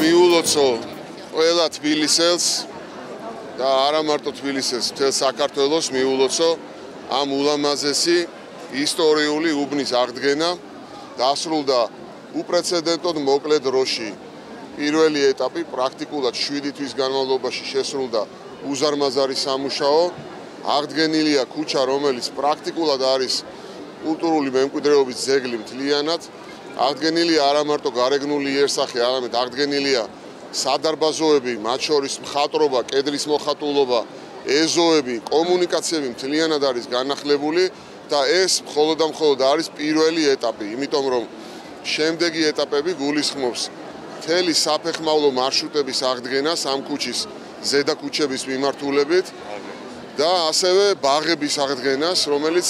მიულოცო ყველა თბილისელს და არა მარტო თბილისელს, მთელ საქართველოს მიულოცო ამ ულამაზესი ისტორიული უბნის აღდგენა. დასრულდა უპრეცედენტოდ მოკლე დროში. პირველი ეტაპი პრაქტიკულად 7 თვის განმავლობაში შესრულდა უზარმაზარი სამუშაო. აღდგენილია ქუჩა, რომელიც პრაქტიკულად არის კულტურული მემკვიდრეობის ძეგლი მთლიანად. აღდგენილია არა მარტო გარეგნული იერსახე, არამედ აღდგენილია სადარბაზოები, მათ შორის მხატვრობა, კედლის მოხატულობა, ეზოები, კომუნიკაციები მთლიანად არის განახლებული და ეს მხოლოდ და მხოლოდ არის პირველი ეტაპი, იმიტომ რომ შემდეგი ეტაპები გულისხმობს მთელი საფეხმავლო მარშრუტების აღდგენას ამ ქუჩის ზედა ქუჩების მიმართულებით და ასევე ბაღების აღდგენას, რომელიც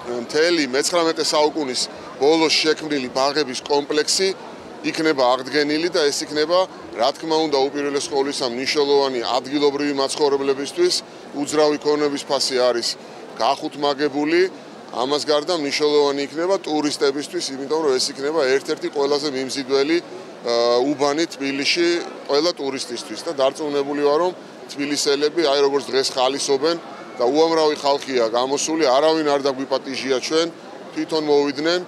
მთელი მე-19 საუკუნის ბოლოს შექმნილი ბაღების კომპლექსი იქნება აღდგენილი და ეს იქნება, რა თქმა უნდა, უპირველეს ყოვლისა მნიშვნელოვანი ადგილობრივი მაცხოვრებლებისთვის. უძრავი ქონების ფასი არის გახუთმაგებული, ამას გარდა მნიშვნელოვანი იქნება ტურისტებისთვის, იმიტომ რომ ეს იქნება ერთ-ერთი ყველაზე მიმზიდველი უბანი თბილისში ყველა ტურისტისთვის და დარწმუნებული ვარ, რომ თბილისელები, აი როგორც დღეს ხალისობენ და უამრავი ხალხია გამოსული, არავინ არ დაგვიპატიჟია ჩვენ, თვითონ მოვიდნენ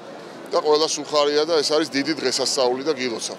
და ყველას უხარია და ეს არის დიდი დღესასწაული და გილოცავ.